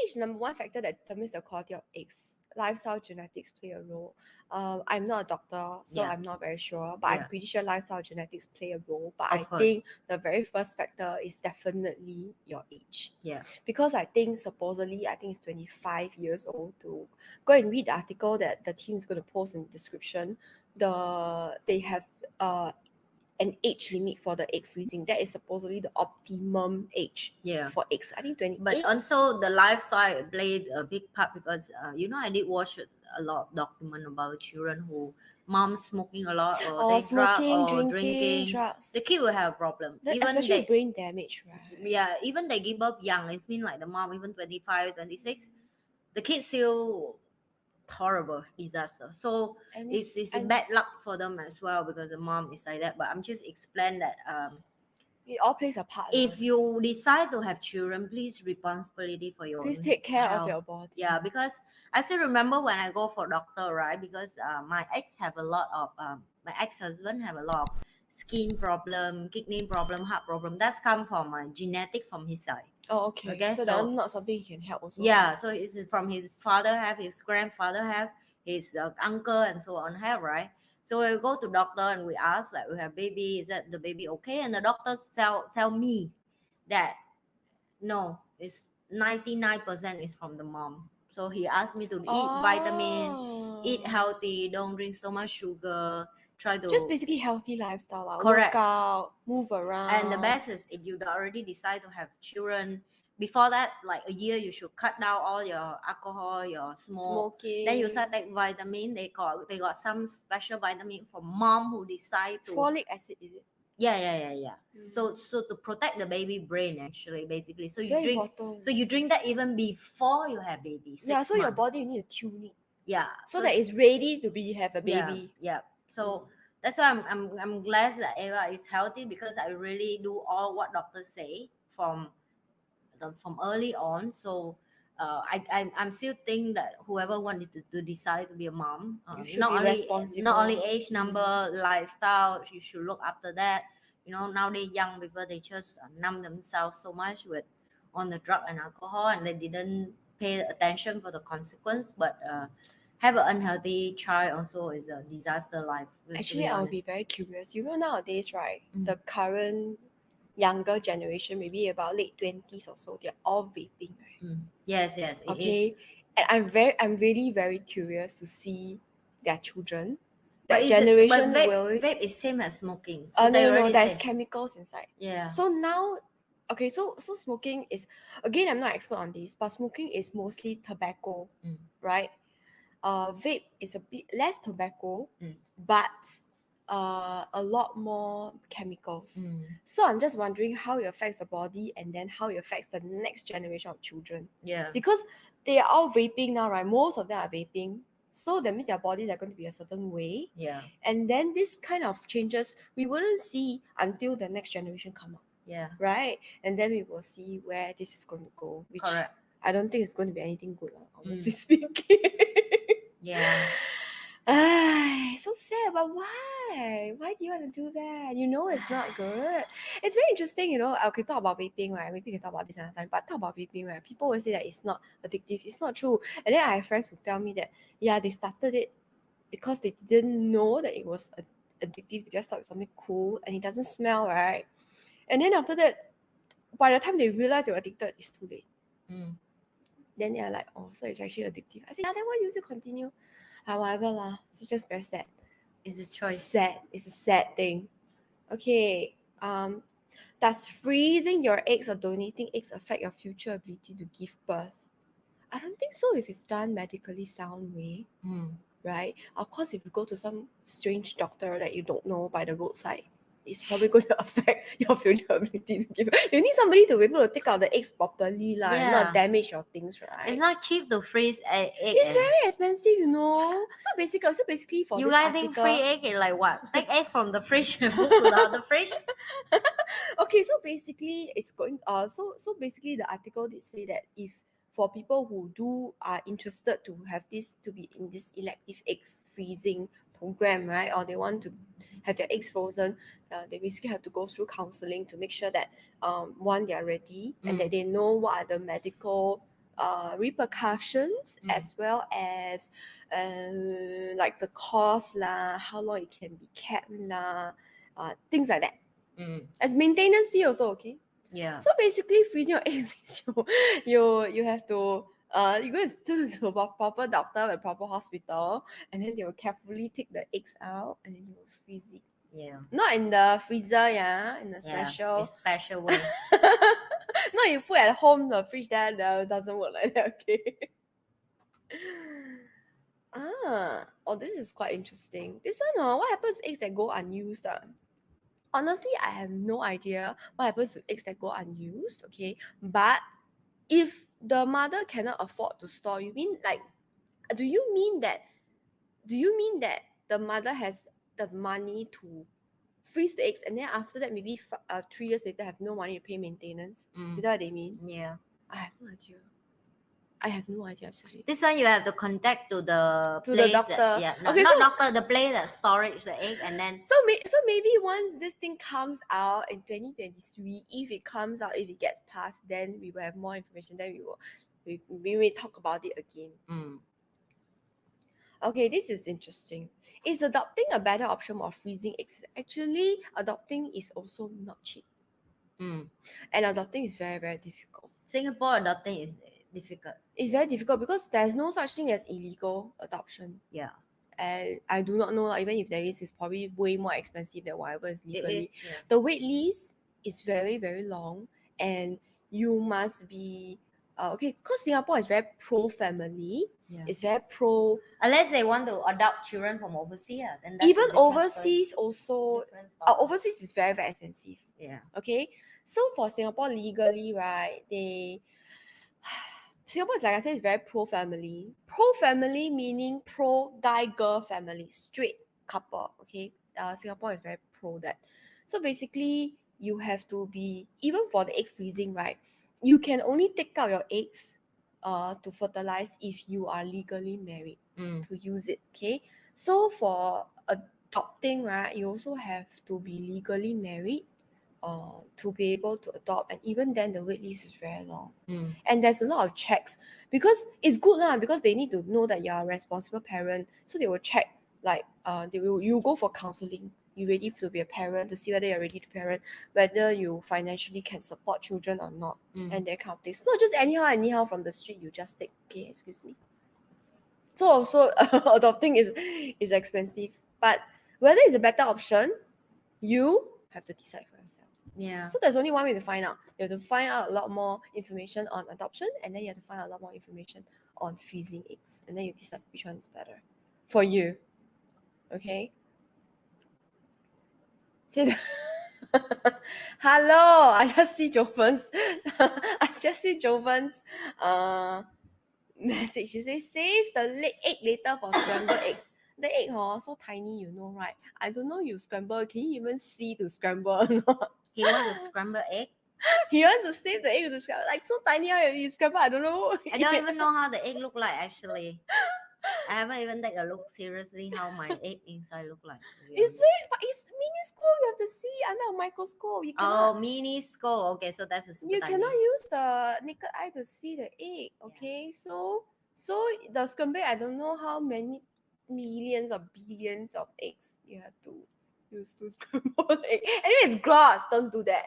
is the number one factor that determines the quality of eggs. Lifestyle genetics play a role. I'm not a doctor, so Yeah. I'm not very sure, but I'm Yeah. pretty sure lifestyle genetics play a role. But Of I course. think the very first factor is definitely your age. Yeah. Because I think supposedly, I think it's 25 years old to go and read the article that the team is going to post in the description. They have an age limit for the egg freezing. That is supposedly the optimum age Yeah. for eggs. I think 28. But also the lifestyle played a big part because I did watch a lot of document about children who mom smoking a lot or Or they drug smoking, or drinking, drugs. the kid will have a problem. Even Especially they brain damage, right? even they give birth young. It's mean like the mom even 25, 26, the kid still horrible disaster. So And it's bad luck for them as well because the mom is like that. But I'm just explain that it all plays a part. if you decide to have children, please responsibility for your Please own take care health. of your body. Yeah, because I still remember when I go for doctor, right? Because my ex have a lot of my ex-husband have a lot of skin problem, kidney problem, heart problem. That's come from my genetic from his side. Oh, okay. Okay, So that's not something you can help also. Yeah, so it's from his father have, his grandfather have, his uncle and so on have, right? So we go to doctor and we ask like we have baby, is that the baby okay? And the doctor tell me that no, it's 99% is from the mom. So he asked me to eat vitamin, eat healthy, don't drink so much sugar, try to just basically healthy lifestyle, Correct. work out, move around. And the best is if you already decide to have children, before that, like a year, you should cut down all your alcohol, your smoking. Then you start take vitamin. They got some special vitamin for mom who decide to folic acid, is it? Yeah. So to protect the baby brain actually, basically. So It's you very drink. important. So you drink that even before you have baby. Yeah, so your months. body you need to tune it. Yeah. So that it's ready to have a baby. Yeah. So that's why I'm glad that Eva is healthy because I really do all what doctors say from early on. So I'm still think that whoever wanted to decide to be a mom, You should be responsible. not only age number, lifestyle, you should look after that. Nowadays young people, they just numb themselves so much with on the drug and alcohol, and they didn't pay attention for the consequence. But have an unhealthy child also is a disaster life. Actually, I'll be very curious. Nowadays, right, the current younger generation, maybe about late 20s or so, they're all vaping, right? Yes. Okay. And I'm really very curious to see their children. That But generation vape is same as smoking. So no, there's chemicals inside. Yeah. So now, okay, so smoking is, again, I'm not expert on this, but smoking is mostly tobacco, right? Vape is a bit less tobacco, but a lot more chemicals. So I'm just wondering how it affects the body and then how it affects the next generation of children. Yeah. Because they are all vaping now, right? Most of them are vaping. So that means their bodies are going to be a certain way. Yeah. And then this kind of changes we wouldn't see until the next generation come up. Yeah. Right? And then we will see where this is going to go. Which Correct. I don't think it's going to be anything good, honestly speaking. Yeah. So sad, but why? Why do you want to do that? It's not good. It's very interesting, Okay, talk about vaping, right? Maybe we can talk about this another time, but talk about vaping, right? People always say that it's not addictive. It's not true. And then I have friends who tell me that, yeah, they started it because they didn't know that it was addictive. They just thought it was something cool and it doesn't smell, right? And then after that, by the time they realize they were addicted, it's too late. Then they're like, oh, so it's actually addictive. I said, yeah, then why do you continue? Whatever lah. It's just very sad. It's a choice. Sad. It's a sad thing. Okay. Does freezing your eggs or donating eggs affect your future ability to give birth? I don't think so if it's done medically sound way. Right? Of course, if you go to some strange doctor that you don't know by the roadside, it's probably going to affect your future ability to give birth. You need somebody to be able to take out the eggs properly, and not damage your things, right? It's not cheap to freeze egg. It's very expensive, So basically for you this guys article, think free egg is like what? Take egg from the fridge and put to the other fridge? Okay, so basically it's going so basically the article did say that if for people who are interested to have this to be in this elective egg freezing program, right, or they want to have their eggs frozen, they basically have to go through counseling to make sure that one, they are ready and that they know what are the medical repercussions as well as like the cost lah, how long it can be kept lah, things like that. As maintenance fee also, okay. Yeah. So basically, freezing your eggs means you have to you go to a proper doctor at proper hospital, and then they will carefully take the eggs out and then you will freeze it. Yeah. Not in the freezer, yeah, in a special. A special way. No, you put at home the fridge there, doesn't work like that. Okay. Oh, this is quite interesting. This one, what happens to eggs that go unused? Honestly, I have no idea what happens to eggs that go unused. Okay, but if the mother cannot afford to store, you mean like, do you mean that the mother has the money to freeze the eggs and then after that maybe 3 years later have no money to pay maintenance? Is that what they mean? Yeah. I have no idea. I have no idea absolutely. This one you have to contact to the doctor. Okay, not doctor, the place that storage the egg, and then so maybe once this thing comes out in 2023, if it comes out, if it gets passed, then we will have more information. Then we may talk about it again. Okay, this is interesting. Is adopting a better option of freezing eggs? Actually, adopting is also not cheap. And adopting is very, very difficult. Singapore adopting is difficult. It's very difficult because there's no such thing as illegal adoption. Yeah. And I do not know, even if there is, it's probably way more expensive than whatever is legally. It is, yeah. The wait list is very, very long, and you must be okay, because Singapore is very pro-family. Yeah. It's very pro. Unless they want to adopt children from overseas, then that's even overseas also. Overseas is very, very expensive. Yeah. Okay, so for Singapore legally, right, Singapore is, like I said, is very pro-family. Pro-family meaning pro-guy-girl family, straight couple, okay? Singapore is very pro that. So basically, you have to be, even for the egg freezing, right, you can only take out your eggs to fertilize if you are legally married to use it, okay? So for adopting, right, you also have to be legally married to be able to adopt, and even then the wait list is very long. And there's a lot of checks because it's good lah, because they need to know that you're a responsible parent, so they will check, like you go for counseling, you ready to be a parent, to see whether you're ready to parent, whether you financially can support children or not, and that kind of things. Not just anyhow from the street you just take. Okay, excuse me. So also adopting is expensive, but whether it's a better option, you have to decide for yourself. Yeah. So there's only one way to find out. You have to find out a lot more information on adoption, and then you have to find out a lot more information on freezing eggs, and then you decide which one is better for you. Okay. Hello, I just see Joven's message. She says save the egg later for scrambled eggs. The egg so tiny, you know, right? I don't know you scramble. Can you even see to scramble or not? He want to scramble egg? He want to save the egg to scramble. Like so tiny how you scramble, I don't know. I don't even know how the egg look like actually. I haven't even take a look seriously how my egg inside look like. It's minuscule. You have to see under a microscope. You cannot, minuscule. Okay, so that's a super tiny. cannot use the naked eye to see the egg. Okay, yeah. So the scrambled, I don't know how many millions or billions of eggs you have to use to scramble the egg. Anyway, it's gross. Don't do that.